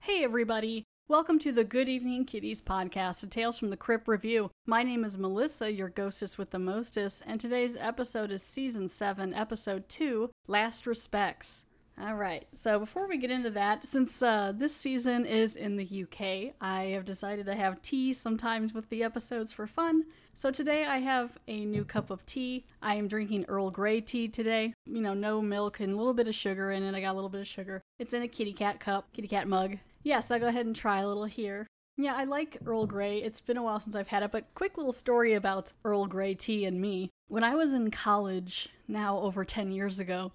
Hey everybody! Welcome to the Good Evening Kitties podcast, a Tales from the Crypt review. My name is Melissa, your ghostess with the mostest, and today's episode is Season 7, Episode 2, Last Respects. Alright, so before we get into that, since this season is in the UK, I have decided to have tea sometimes with the episodes for fun. So today I have a new cup of tea. I am drinking Earl Grey tea today. You know, no milk and a little bit of sugar in it. I got a little bit of sugar. It's in a kitty cat cup, kitty cat mug. Yes, I'll go ahead and try a little here. Yeah, I like Earl Grey. It's been a while since I've had it, but quick little story about Earl Grey tea and me. When I was in college, now over 10 years ago,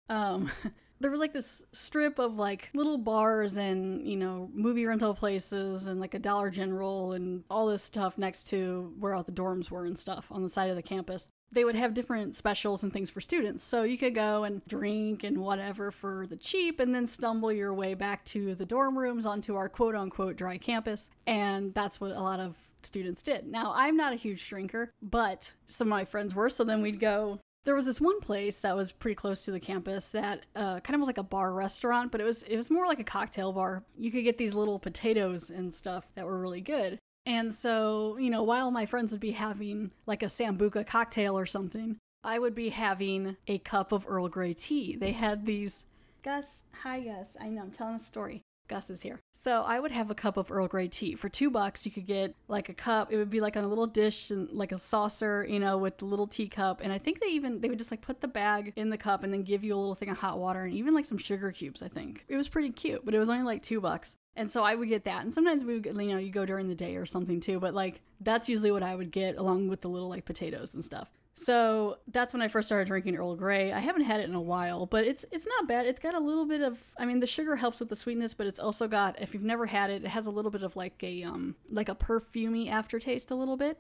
there was like this strip of like little bars and, you know, movie rental places and like a Dollar General and all this stuff next to where all the dorms were and stuff on the side of the campus. They would have different specials and things for students. So you could go and drink and whatever for the cheap and then stumble your way back to the dorm rooms onto our quote unquote dry campus. And that's what a lot of students did. Now, I'm not a huge drinker, but some of my friends were. So then we'd go. There was this one place that was pretty close to the campus that kind of was like a bar restaurant, but it was more like a cocktail bar. You could get these little potatoes and stuff that were really good. And so, you know, while my friends would be having like a Sambuca cocktail or something, I would be having a cup of Earl Grey tea. They had these... Gus, hi Gus. I know, I'm telling a story. Gus is here. So I would have a cup of Earl Grey tea. For $2, you could get like a cup. It would be like on a little dish and like a saucer, you know, with the little teacup. And I think they would just like put the bag in the cup and then give you a little thing of hot water and even like some sugar cubes, I think. It was pretty cute, but it was only like $2. And so I would get that. And sometimes we would, you know, you go during the day or something too. But like, that's usually what I would get along with the little like potatoes and stuff. So that's when I first started drinking Earl Grey. I haven't had it in a while, but it's not bad. It's got a little bit of, I mean, the sugar helps with the sweetness, but it's also got, if you've never had it, it has a little bit of like a perfumey aftertaste a little bit.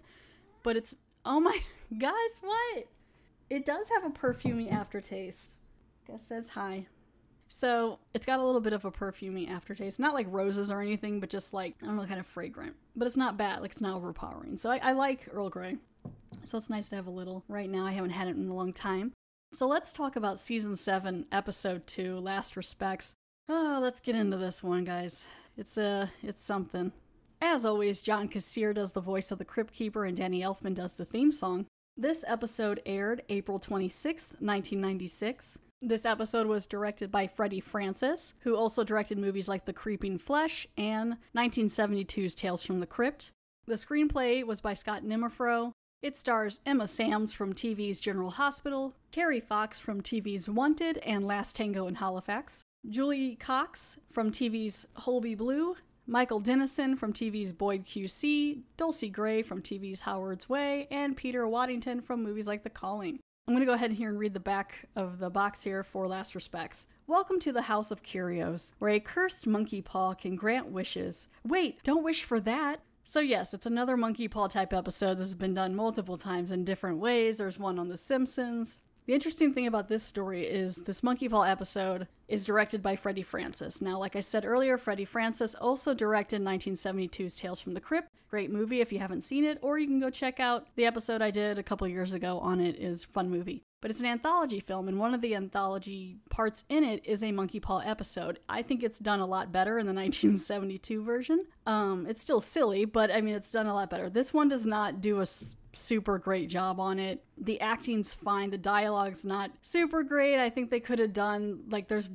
But it's, oh my, guys, what? It does have a perfumey aftertaste. Gus says hi. So it's got a little bit of a perfumey aftertaste. Not like roses or anything, but just like, I don't know, kind of fragrant. But it's not bad. Like, it's not overpowering. So I like Earl Grey. So it's nice to have a little. Right now, I haven't had it in a long time. So let's talk about Season 7, Episode 2, Last Respects. Oh, let's get into this one, guys. It's something. As always, John Kassir does the voice of the Crypt Keeper and Danny Elfman does the theme song. This episode aired April 26, 1996. This episode was directed by Freddie Francis, who also directed movies like The Creeping Flesh and 1972's Tales from the Crypt. The screenplay was by Scott Nimmerfro. It stars Emma Sams from TV's General Hospital, Carrie Fox from TV's Wanted and Last Tango in Halifax, Julie Cox from TV's Holby Blue, Michael Dennison from TV's Boyd QC, Dulcie Gray from TV's Howard's Way, and Peter Waddington from movies like The Calling. I'm going to go ahead here and read the back of the box here for Last Respects. Welcome to the House of Curios, where a cursed monkey paw can grant wishes. Wait, don't wish for that! So yes, it's another monkey paw type episode. This has been done multiple times in different ways. There's one on The Simpsons. The interesting thing about this story is this monkey paw episode is directed by Freddie Francis. Now, like I said earlier, Freddie Francis also directed 1972's Tales from the Crypt. Great movie if you haven't seen it, or you can go check out the episode I did a couple years ago on it. Is fun movie. But it's an anthology film, and one of the anthology parts in it is a monkey paw episode. I think it's done a lot better in the 1972 version. It's still silly, but I mean, it's done a lot better. This one does not do a super great job on it. The acting's fine. The dialogue's not super great. I think they could have done, like, there's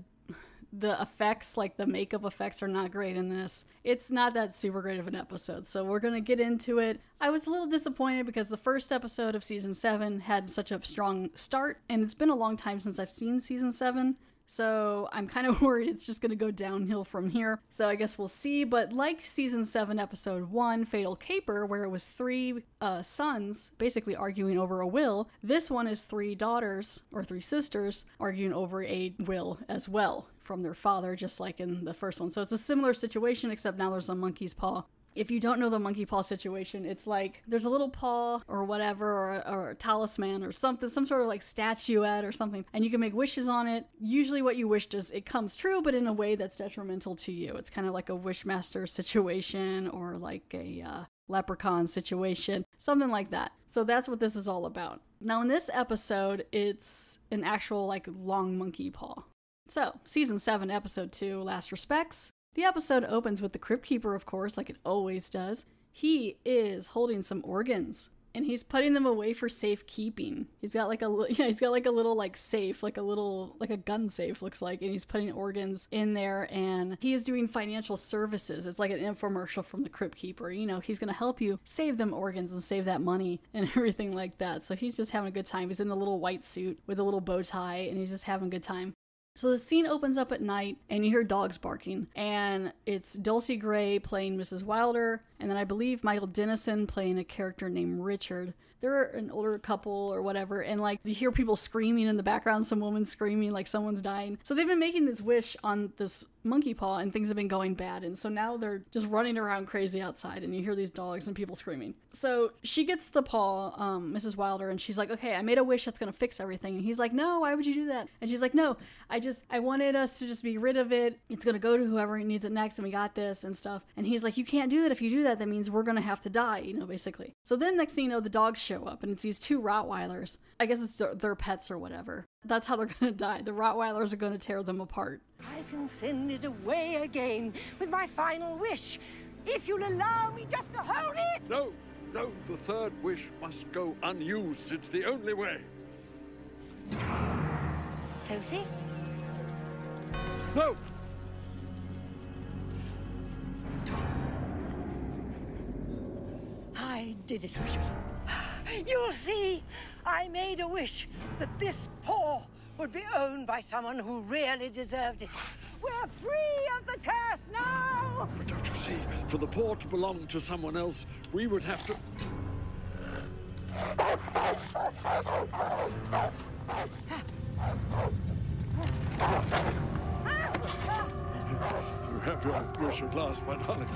the effects, like the makeup effects are not great in this. It's not that super great of an episode, so we're gonna get into it. I was a little disappointed because the first episode of Season 7 had such a strong start, and it's been a long time since I've seen Season 7, so I'm kind of worried it's just gonna go downhill from here. So I guess we'll see, but like Season 7, Episode 1, Fatal Caper, where it was 3 sons basically arguing over a will, this one is 3 daughters, or 3 sisters, arguing over a will as well from their father, just like in the first one. So it's a similar situation, except now there's a monkey's paw. If you don't know the monkey paw situation, it's like there's a little paw or whatever, or a talisman or something, some sort of like statuette or something, and you can make wishes on it. Usually what you wish it comes true, but in a way that's detrimental to you. It's kind of like a wishmaster situation or like a leprechaun situation, something like that. So that's what this is all about. Now in this episode, it's an actual like long monkey paw. So, Season 7, Episode 2, Last Respects. The episode opens with the Crypt Keeper, of course, like it always does. He is holding some organs, and he's putting them away for safekeeping. He's got like a little like safe, like a gun safe looks like, and he's putting organs in there, and he is doing financial services. It's like an infomercial from the Crypt Keeper. You know, he's gonna help you save them organs and save that money and everything like that. So he's just having a good time. He's in a little white suit with a little bow tie, and he's just having a good time. So the scene opens up at night, and you hear dogs barking, and it's Dulcie Gray playing Mrs. Wilder, and then I believe Michael Dennison playing a character named Richard. They're an older couple or whatever, and like you hear people screaming in the background, some woman screaming like someone's dying. So they've been making this wish on this monkey paw, and things have been going bad, and so now they're just running around crazy outside, and you hear these dogs and people screaming. So she gets the paw, Mrs. Wilder, and she's like, okay, I made a wish that's gonna fix everything. And he's like, no, why would you do that? And she's like, no, I wanted us to just be rid of it. It's gonna go to whoever needs it next, and we got this and stuff. And he's like, you can't do that. If you do that, that means we're gonna have to die, you know, basically. So then next thing you know, the dogs show up, and it's these two Rottweilers. I guess it's their pets or whatever. That's how they're gonna die. The Rottweilers are gonna tear them apart. I can send it away again with my final wish, if you'll allow me just to hold it. No, the third wish must go unused. It's the only way. Sophie? No! I did it, Richard. You'll see, I made a wish that this paw would be owned by someone who really deserved it. We're free of the curse now! But don't you see, for the paw to belong to someone else, we would have to... You have your wish at last, my darling.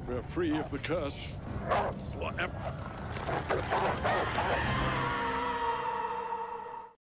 We're free of the curse forever.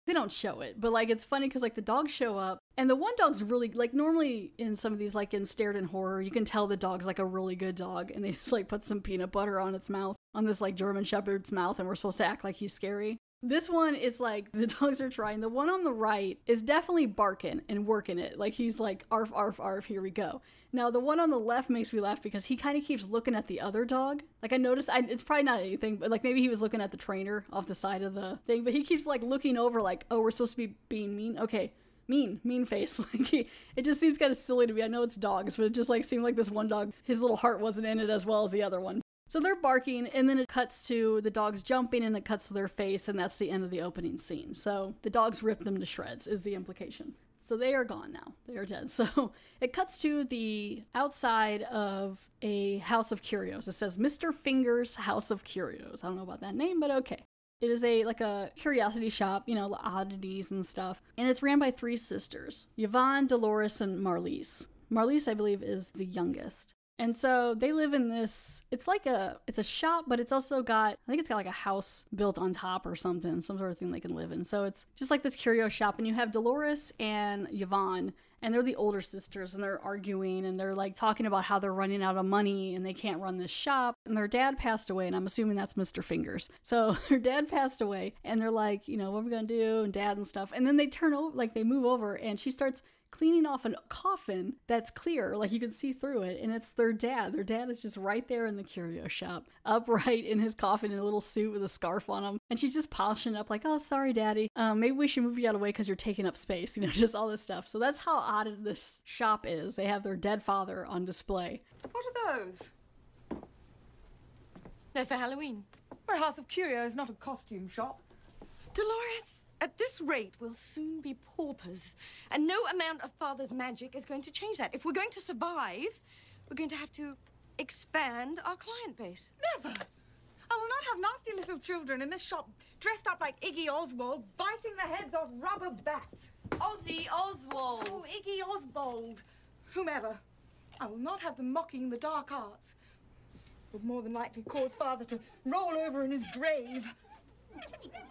They don't show it, but like it's funny because like the dogs show up, and the one dog's really like, normally in some of these like in Stared in Horror, you can tell the dog's like a really good dog, and they just like put some peanut butter on its mouth, on this like German Shepherd's mouth, and we're supposed to act like he's scary. This one is like, the dogs are trying. The one on the right is definitely barking and working it. Like he's like, arf, arf, arf, here we go. Now the one on the left makes me laugh because he kind of keeps looking at the other dog. Like I noticed, it's probably not anything, but like maybe he was looking at the trainer off the side of the thing, but he keeps like looking over like, oh, we're supposed to be being mean? Okay, mean face. Like it just seems kind of silly to me. I know it's dogs, but it just like seemed like this one dog, his little heart wasn't in it as well as the other one. So they're barking, and then it cuts to the dogs jumping, and it cuts to their face, and that's the end of the opening scene. So the dogs rip them to shreds, is the implication. So they are gone now. They are dead. So it cuts to the outside of a House of Curios. It says Mr. Fingers House of Curios. I don't know about that name, but okay. It is like a curiosity shop, you know, oddities and stuff. And it's ran by three sisters, Yvonne, Dolores, and Marlise. Marlise, I believe, is the youngest. And so they live in this, it's a shop, but it's also got, I think it's got like a house built on top or something, some sort of thing they can live in. So it's just like this curio shop, and you have Dolores and Yvonne, and they're the older sisters, and they're arguing, and they're like talking about how they're running out of money and they can't run this shop. And their dad passed away, and I'm assuming that's Mr. Fingers. So their dad passed away, and they're like, you know, what are we gonna do? And dad and stuff. And then they turn over, like they move over, and she starts cleaning off a coffin that's clear, like you can see through it, and it's their dad. Their dad is just right there in the curio shop, upright in his coffin in a little suit with a scarf on him, and she's just polishing it up like, oh, sorry, daddy. Maybe we should move you out of the way because you're taking up space, you know, just all this stuff. So that's how odd this shop is. They have their dead father on display. What are those? They're for Halloween. We're a House of Curios, not a costume shop. Dolores, at this rate, we'll soon be paupers. And no amount of Father's magic is going to change that. If we're going to survive, we're going to have to expand our client base. Never! I will not have nasty little children in this shop dressed up like Iggy Oswald, biting the heads off rubber bats. Ozzy Oswald. Oh, Iggy Oswald. Whomever. I will not have them mocking the dark arts. Would more than likely cause Father to roll over in his grave.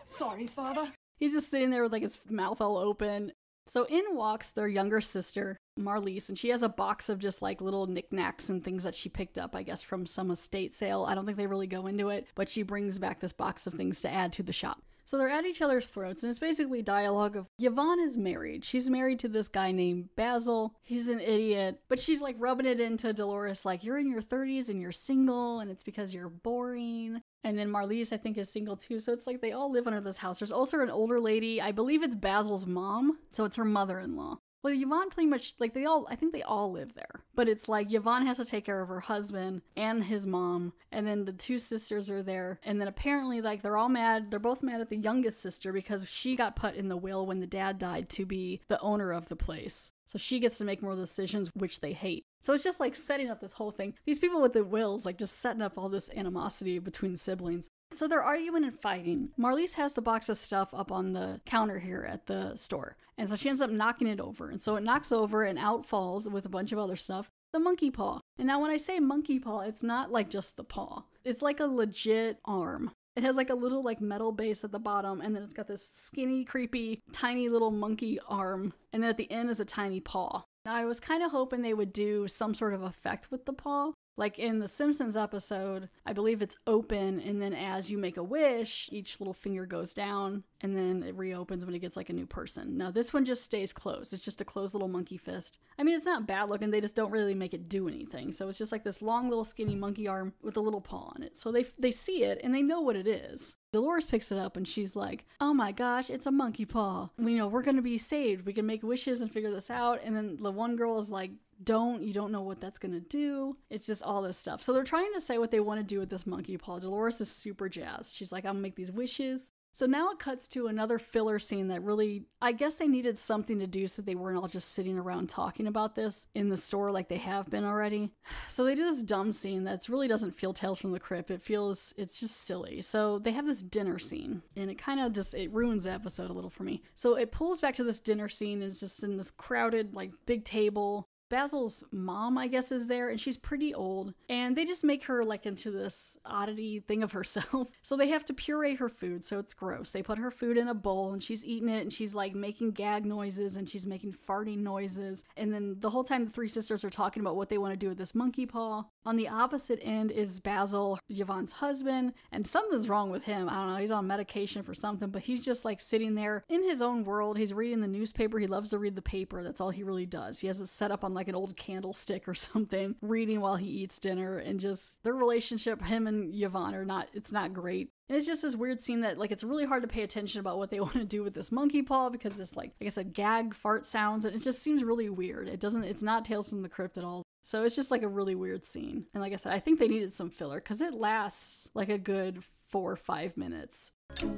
Sorry, Father. He's just sitting there with like his mouth all open. So in walks their younger sister, Marlise, and she has a box of just like little knickknacks and things that she picked up, I guess, from some estate sale. I don't think they really go into it, but she brings back this box of things to add to the shop. So they're at each other's throats, and it's basically dialogue of Yvonne is married. She's married to this guy named Basil. He's an idiot, but she's like rubbing it into Dolores like, you're in your 30s and you're single, and it's because you're boring. And then Marlise, I think, is single too. So it's like they all live under this house. There's also an older lady. I believe it's Basil's mom. So it's her mother-in-law. Well, Yvonne pretty much, like, I think they all live there. But it's like Yvonne has to take care of her husband and his mom, and then the two sisters are there. And then apparently, like, they're all mad. They're both mad at the youngest sister because she got put in the will when the dad died to be the owner of the place. So she gets to make more decisions, which they hate. So it's just like setting up this whole thing. These people with the wills, like, just setting up all this animosity between siblings. So they're arguing and fighting. Marlise has the box of stuff up on the counter here at the store. And so she ends up knocking it over. And so it knocks over and out falls with a bunch of other stuff the monkey paw. And now when I say monkey paw, it's not like just the paw. It's like a legit arm. It has like a little like metal base at the bottom, and then it's got this skinny, creepy, tiny little monkey arm. And then at the end is a tiny paw. Now I was kind of hoping they would do some sort of effect with the paw. Like in the Simpsons episode, I believe it's open, and then as you make a wish, each little finger goes down, and then it reopens when it gets like a new person. Now this one just stays closed. It's just a closed little monkey fist. I mean, it's not bad looking, they just don't really make it do anything. So it's just like this long little skinny monkey arm with a little paw on it. So they see it, and they know what it is. Dolores picks it up and she's like, oh my gosh, it's a monkey paw. We're gonna be saved. We can make wishes and figure this out. And then the one girl is like, you don't know what that's gonna do. It's just all this stuff. So they're trying to say what they want to do with this monkey paw. Dolores is super jazzed. She's like, I'm gonna make these wishes. So now it cuts to another filler scene that really, I guess they needed something to do so they weren't all just sitting around talking about this in the store like they have been already. So they do this dumb scene that really doesn't feel Tales from the Crypt. It's just silly. So they have this dinner scene, and it kind of just, it ruins the episode a little for me. So it pulls back to this dinner scene, and it's just in this crowded, like, big table. Basil's mom, I guess, is there, and she's pretty old, and they just make her like into this oddity thing of herself. So they have to puree her food, so it's gross. They put her food in a bowl, and she's eating it, and she's like making gag noises, and she's making farting noises. And then the whole time the three sisters are talking about what they want to do with this monkey paw. On the opposite end is Basil, Yvonne's husband, and something's wrong with him. I don't know, he's on medication for something, but he's just like sitting there in his own world. He's reading the newspaper. He loves to read the paper. That's all he really does. He has it set up on like an old candlestick or something, reading while he eats dinner, and just their relationship, him and Yvonne, it's not great. And it's just this weird scene that, like, it's really hard to pay attention about what they want to do with this monkey paw because it's like I said, gag fart sounds, and it just seems really weird. It's not Tales from the Crypt at all. So it's just like a really weird scene. And like I said, I think they needed some filler because it lasts like a good 4 or 5 minutes.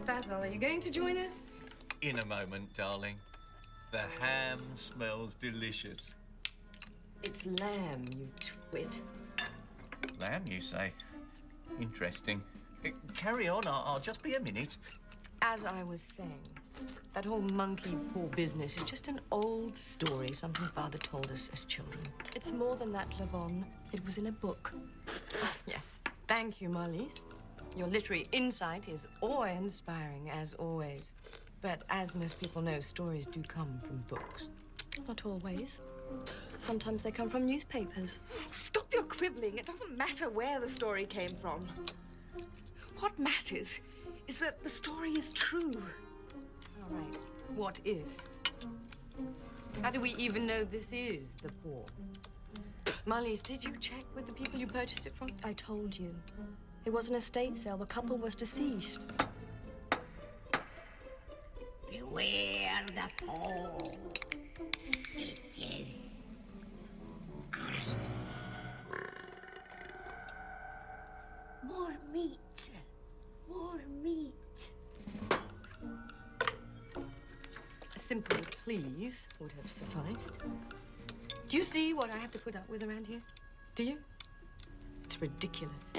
Basil, are you going to join us? In a moment, darling. The ham smells delicious. It's lamb, you twit. Lamb, you say? Interesting. Carry on, I'll just be a minute. As I was saying, that whole monkey paw business is just an old story, something Father told us as children. It's more than that, Lavon. It was in a book. Yes. Thank you, Marlise. Your literary insight is awe-inspiring, as always. But as most people know, stories do come from books. Not always. Sometimes they come from newspapers. Stop your quibbling. It doesn't matter where the story came from. What matters is that the story is true. All right. What if? How do we even know this is the paw? Marlise, did you check with the people you purchased it from? I told you. It was an estate sale. The couple was deceased. Beware the paw. It is cursed. More meat. More meat. A simple please would have sufficed. Do you see what I have to put up with around here? Do you? It's ridiculous.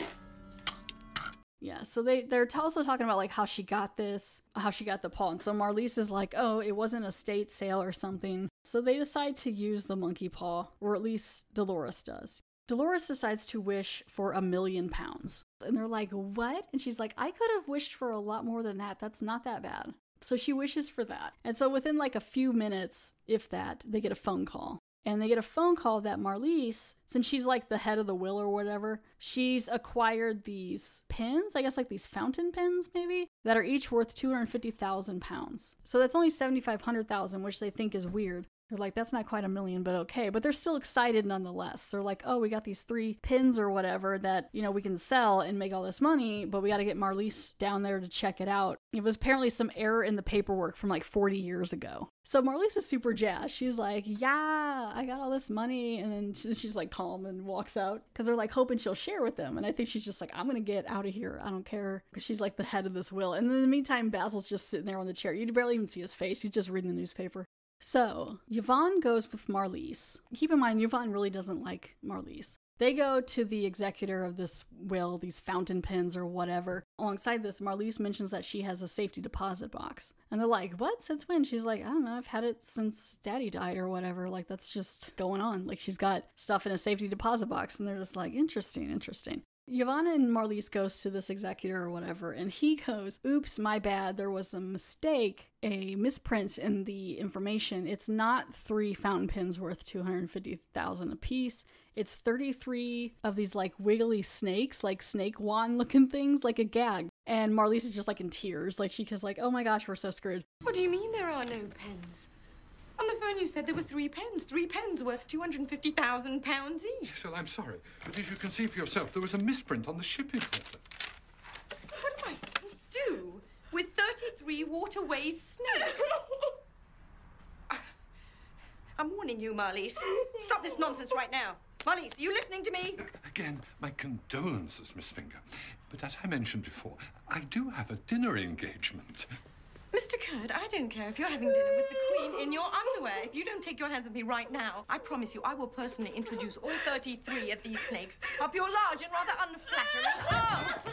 Yeah, so they're also talking about like how she got the paw. And so Marlise is like, oh, it wasn't a estate sale or something. So they decide to use the monkey paw, or at least Dolores does. Dolores decides to wish for £1 million. And they're like, what? And she's like, I could have wished for a lot more than that. That's not that bad. So she wishes for that. And so within like a few minutes, if that, they get a phone call. And they get a phone call that Marlies, since she's like the head of the will or whatever, she's acquired these pins, I guess like these fountain pins maybe, that are each worth 250,000 pounds. So that's only 7,500,000, which they think is weird. They're like, that's not quite $1 million, but okay. But they're still excited nonetheless. They're like, oh, we got these 3 pins or whatever that, you know, we can sell and make all this money, but we got to get Marlies down there to check it out. It was apparently some error in the paperwork from like 40 years ago. So Marlies is super jazzed. She's like, yeah, I got all this money. And then she's like calm and walks out because they're like hoping she'll share with them. And I think she's just like, I'm going to get out of here. I don't care. Because she's like the head of this will. And in the meantime, Basil's just sitting there on the chair. You barely even see his face. He's just reading the newspaper. So Yvonne goes with Marlies. Keep in mind, Yvonne really doesn't like Marlies. They go to the executor of this will, these fountain pens or whatever. Alongside this, Marlies mentions that she has a safety deposit box. And they're like, what? Since when? She's like, I don't know. I've had it since Daddy died or whatever. Like, that's just going on. Like, she's got stuff in a safety deposit box. And they're just like, interesting, interesting. Yvonne and Marlies goes to this executor or whatever, and he goes, oops, my bad, there was a mistake, a misprint in the information. It's not 3 fountain pens worth 250,000 apiece. It's 33 of these like wiggly snakes, like snake wand looking things, like a gag. And Marlies is just like in tears, like she's like, oh my gosh, we're so screwed. What do you mean there are no pens? On the phone you said there were 3 pens worth 250,000 pounds each. Yes, well, I'm sorry, but as you can see for yourself, there was a misprint on the shipping letter. What am I supposed to do with 33 waterway snakes? I'm warning you, Marlies. Stop this nonsense right now. Marlies, are you listening to me? Again, my condolences, Miss Finger. But as I mentioned before, I do have a dinner engagement. Mr. Kurd, I don't care if you're having dinner with the Queen in your underwear. If you don't take your hands off me right now, I promise you I will personally introduce all 33 of these snakes up your large and rather unflattering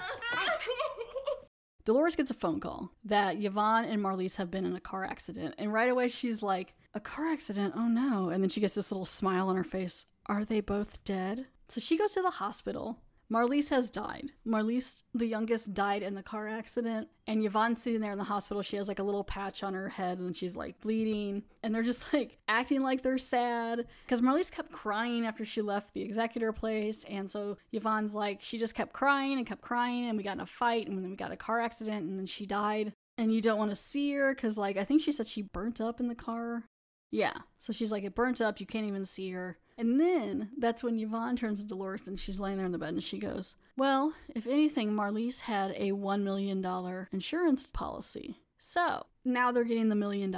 Dolores gets a phone call that Yvonne and Marlies have been in a car accident. And right away she's like, a car accident? Oh no. And then she gets this little smile on her face. Are they both dead? So she goes to the hospital. Marlies has died. Marlies, the youngest, died in the car accident. And Yvonne's sitting there in the hospital. She has like a little patch on her head and she's like bleeding. And they're just like acting like they're sad. Because Marlies kept crying after she left the executor place. And so Yvonne's like, she just kept crying. And we got in a fight. And then we got in a car accident and then she died. And you don't want to see her because like, I think she said she burnt up in the car. Yeah. So she's like, it burnt up. You can't even see her. And then that's when Yvonne turns to Dolores and she's laying there in the bed and she goes, well, if anything, Marlies had a $1 million insurance policy. So now they're getting the $1 million.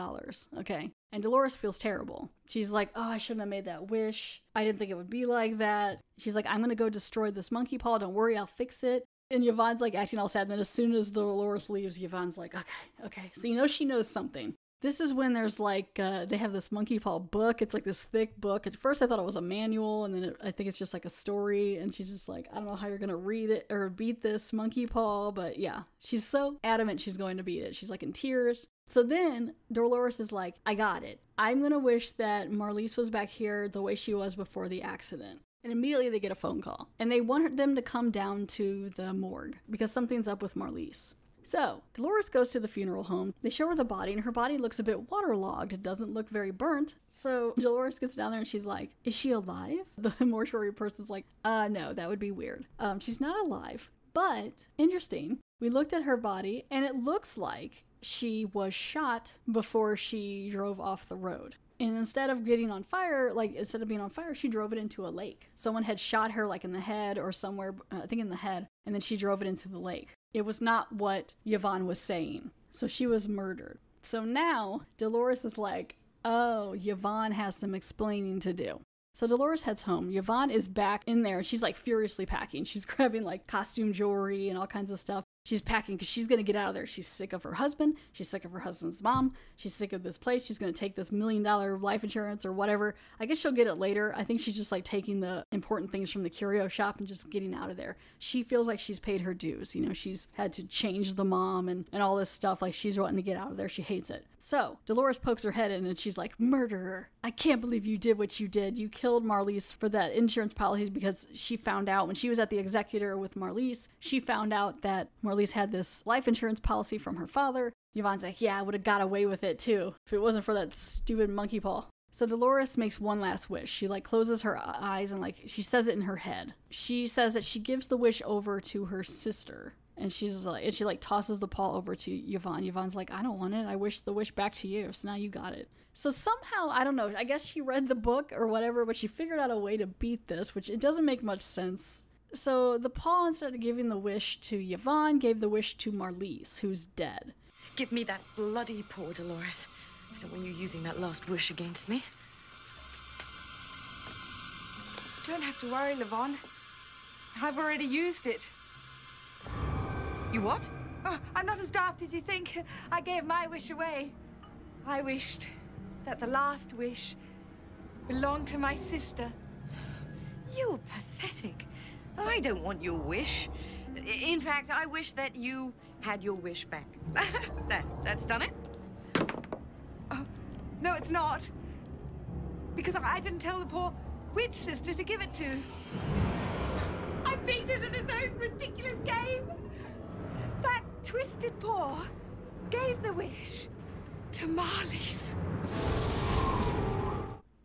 Okay. And Dolores feels terrible. She's like, oh, I shouldn't have made that wish. I didn't think it would be like that. She's like, I'm going to go destroy this monkey paw. Don't worry, I'll fix it. And Yvonne's like acting all sad. And then as soon as Dolores leaves, Yvonne's like, okay. So you know she knows something. This is when there's like, they have this monkey paw book. It's like this thick book. At first I thought it was a manual and then I think it's just like a story. And she's just like, I don't know how you're going to read it or beat this monkey paw. But yeah, she's so adamant she's going to beat it. She's like in tears. So then Dolores is like, I got it. I'm going to wish that Marlies was back here the way she was before the accident. And immediately they get a phone call. And they want them to come down to the morgue because something's up with Marlies. So, Dolores goes to the funeral home. They show her the body, and her body looks a bit waterlogged. It doesn't look very burnt. So, Dolores gets down there, and she's like, is she alive? The mortuary person's like, no, that would be weird. She's not alive. But, interesting, we looked at her body, and it looks like she was shot before she drove off the road. And instead of getting on fire, instead of being on fire, she drove it into a lake. Someone had shot her, in the head or somewhere, I think in the head, and then she drove it into the lake. It was not what Yvonne was saying. So she was murdered. So now Dolores is like, oh, Yvonne has some explaining to do. So Dolores heads home. Yvonne is back in there. She's furiously packing. She's grabbing costume jewelry and all kinds of stuff. She's packing because she's going to get out of there. She's sick of her husband. She's sick of her husband's mom. She's sick of this place. She's going to take this $1 million life insurance or whatever. I guess she'll get it later. I think she's just taking the important things from the curio shop and just getting out of there. She feels like she's paid her dues. She's had to change the mom and all this stuff. She's wanting to get out of there. She hates it. So Dolores pokes her head in and she's like, murderer. I can't believe you did what you did. You killed Marlies for that insurance policy because she found out when she was at the executor with Marlies, she found out that Marlies had this life insurance policy from her father. Yvonne's like, yeah, I would have got away with it too if it wasn't for that stupid monkey paw. So Dolores makes one last wish. She like closes her eyes and like she says it in her head. She says that she gives the wish over to her sister. And she like tosses the paw over to Yvonne. Yvonne's like, I don't want it. I wish the wish back to you. So now you got it. So somehow, I don't know, I guess she read the book or whatever, but she figured out a way to beat this, which it doesn't make much sense. So the paw, instead of giving the wish to Yvonne, gave the wish to Marlise, who's dead. Give me that bloody paw, Dolores. I don't want you using that last wish against me. Don't have to worry, Yvonne. I've already used it. You what? Oh, I'm not as daft as you think. I gave my wish away. I wished that the last wish belonged to my sister. You're pathetic. I don't want your wish. In fact, I wish that you had your wish back. That's done it. Oh, no, it's not. Because I didn't tell the poor witch sister to give it to. I beat it in its own ridiculous game. That twisted paw gave the wish to Marlise.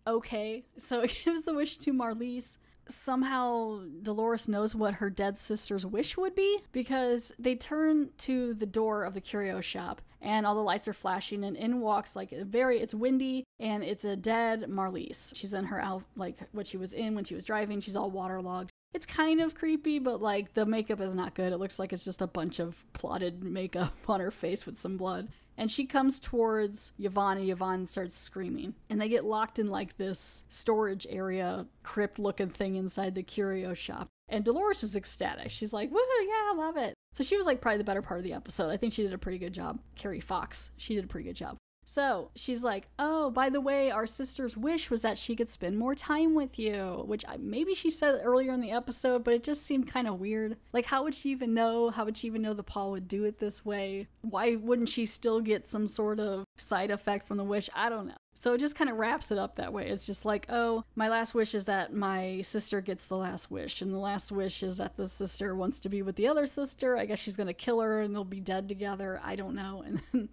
Okay, so it gives the wish to Marlise. Somehow Dolores knows what her dead sister's wish would be, because they turn to the door of the curio shop and all the lights are flashing, and in walks it's windy, and it's a dead Marlise. She's in her like what she was in when she was driving. She's all waterlogged. It's kind of creepy, but like the makeup is not good. It looks like it's just a bunch of plotted makeup on her face with some blood. And she comes towards Yvonne, and Yvonne starts screaming. And they get locked in like this storage area, crypt-looking thing inside the curio shop. And Dolores is ecstatic. She's like, woohoo, yeah, I love it. So she was like probably the better part of the episode. I think she did a pretty good job. Carrie Fox, she did a pretty good job. So she's like, oh, by the way, our sister's wish was that she could spend more time with you, which maybe she said earlier in the episode, but it just seemed kind of weird. Like, how would she even know? How would she even know the paw would do it this way? Why wouldn't she still get some sort of side effect from the wish? I don't know. So it just kind of wraps it up that way. It's just like, oh, my last wish is that my sister gets the last wish. And the last wish is that the sister wants to be with the other sister. I guess she's going to kill her and they'll be dead together. I don't know. And then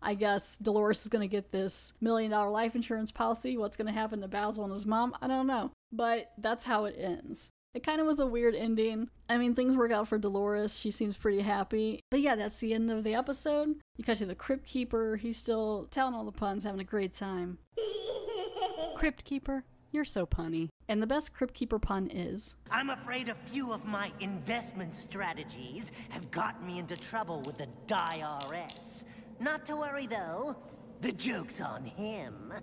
I guess Dolores is going to get this $1 million life insurance policy. What's going to happen to Basil and his mom? I don't know. But that's how it ends. It kind of was a weird ending. I mean, things work out for Dolores. She seems pretty happy. But yeah, that's the end of the episode. You cut to the Crypt Keeper. He's still telling all the puns, having a great time. Crypt Keeper, you're so punny. And the best Crypt Keeper pun is... I'm afraid a few of my investment strategies have gotten me into trouble with the IRS. Not to worry, though. The joke's on him.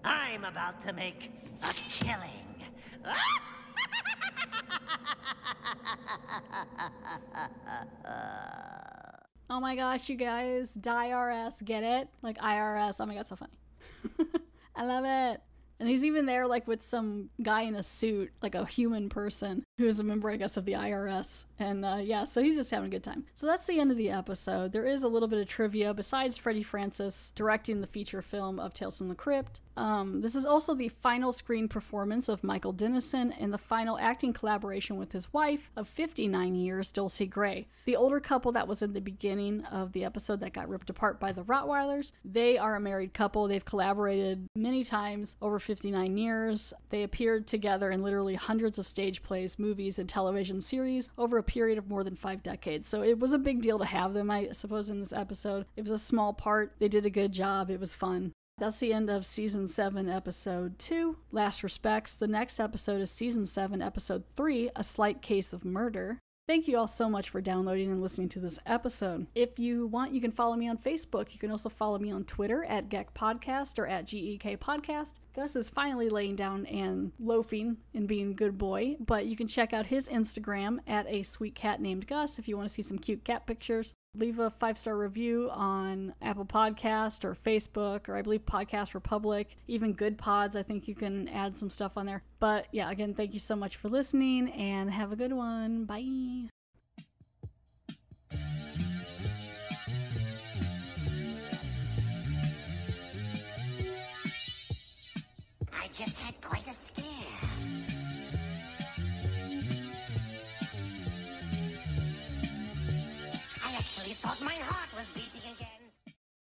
I'm about to make a killing. Oh my gosh, you guys. IRS, get it? Like IRS. Oh my god, so funny. I love it. And he's even there like with some guy in a suit, like a human person who's a member, I guess, of the IRS. And yeah, so he's just having a good time. So that's the end of the episode. There is a little bit of trivia besides Freddie Francis directing the feature film of Tales from the Crypt. This is also the final screen performance of Michael Dennison and the final acting collaboration with his wife of 59 years, Dulcie Gray. The older couple that was in the beginning of the episode that got ripped apart by the Rottweilers, they are a married couple. They've collaborated many times over 59 years. They appeared together in literally hundreds of stage plays, movies, and television series over a period of more than 5 decades. So it was a big deal to have them, I suppose, in this episode. It was a small part. They did a good job. It was fun. That's the end of Season 7, Episode 2, Last Respects. The next episode is Season 7, Episode 3, A Slight Case of Murder. Thank you all so much for downloading and listening to this episode. If you want, you can follow me on Facebook. You can also follow me on Twitter at Geck Podcast or at GEK Podcast. Gus is finally laying down and loafing and being a good boy, but you can check out his Instagram at A Sweet Cat Named Gus if you want to see some cute cat pictures. Leave a 5-star review on Apple Podcast or Facebook, or I believe Podcast Republic, even Good Pods. I think you can add some stuff on there. But yeah, again, thank you so much for listening and have a good one. Bye. I just had quite a